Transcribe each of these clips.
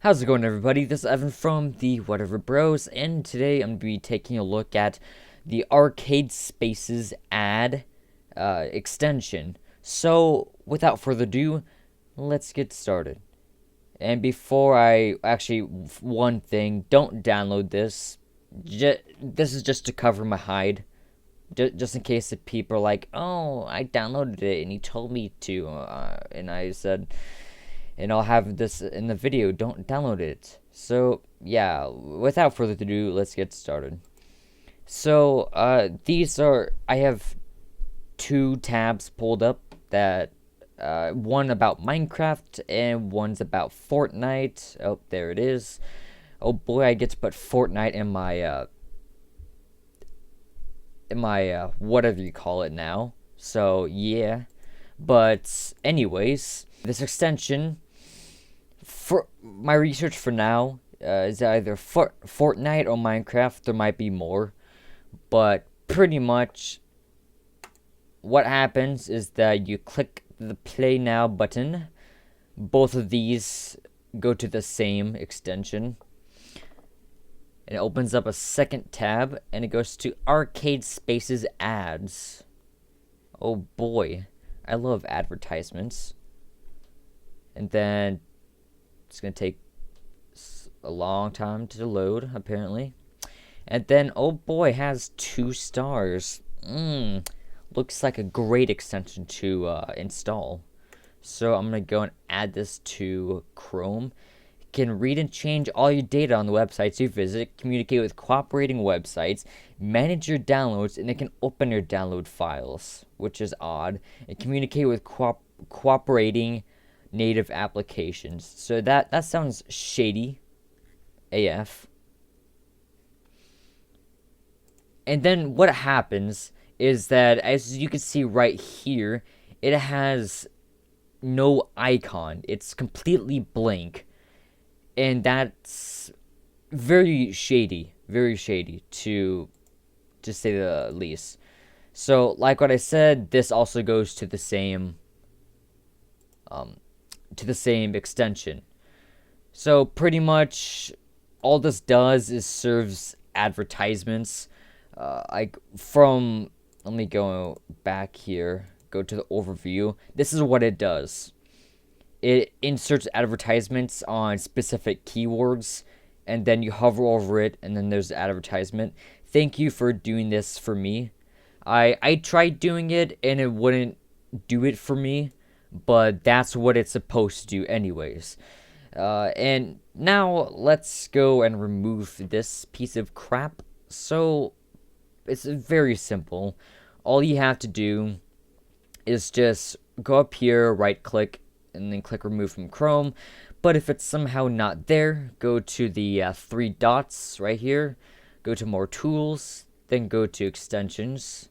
How's it going, everybody? This is Evan from TheWhateverBros, and today I'm going to be taking a look at the ArcadeSpaces Ad extension. So, without further ado, let's get started. And before one thing, don't download this. This is just to cover my hide. Just in case the people are like, oh, I downloaded it and he told me to, and I said, and I'll have this in the video, don't download it. So yeah, without further ado, let's get started. So I have two tabs pulled up, that one about Minecraft and one's about Fortnite. Oh, there it is. Oh boy, I get to put Fortnite in my whatever you call it now. So yeah, but anyways, this extension, for my research for now, is either Fortnite or Minecraft. There might be more, but pretty much what happens is that you click the play now button. Both of these go to the same extension, and it opens up a second tab, and it goes to ArcadeSpaces Ads. Oh boy, I love advertisements. And then it's gonna take a long time to load, apparently. And then, oh boy, it has 2 stars. Looks like a great extension to install. So I'm gonna go and add this to Chrome. You can read and change all your data on the websites you visit, communicate with cooperating websites, manage your downloads, and it can open your download files, which is odd, and communicate with cooperating native applications. So that sounds shady AF. And then what happens is that, as you can see right here, it has no icon. It's completely blank. And that's very shady to say the least. So like what I said, this also goes to the same extension. So pretty much all this does is serves advertisements. Let me go back here, go to the overview. This is what it does. It inserts advertisements on specific keywords, and then you hover over it, and then there's the advertisement. Thank you for doing this for me. I tried doing it, and it wouldn't do it for me, but that's what it's supposed to do anyways. And now let's go and remove this piece of crap. So it's very simple. All you have to do is just go up here, right click, and then click remove from Chrome. But if it's somehow not there, go to the 3 dots right here, go to more tools, then go to extensions,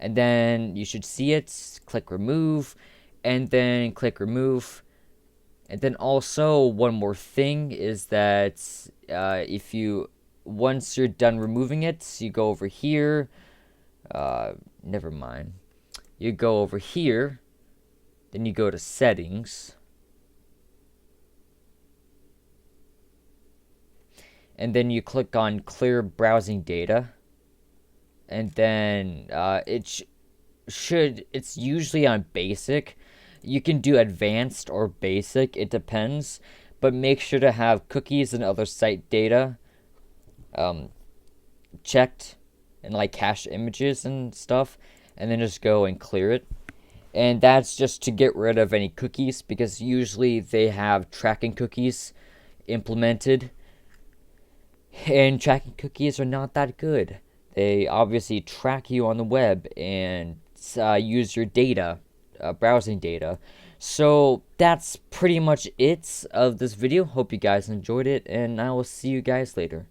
and then you should see it. Click remove, and then click remove. And then also one more thing is that once you're done removing it, you go over here. Never mind. You go over here, then you go to settings, and then you click on clear browsing data, and then it's usually on basic. You can do advanced or basic, it depends, but make sure to have cookies and other site data checked, and like cache images and stuff, and then just go and clear it. And that's just to get rid of any cookies, because usually they have tracking cookies implemented, and tracking cookies are not that good. They obviously track you on the web and use your data, browsing data. So that's pretty much it of this video. Hope you guys enjoyed it, and I will see you guys later.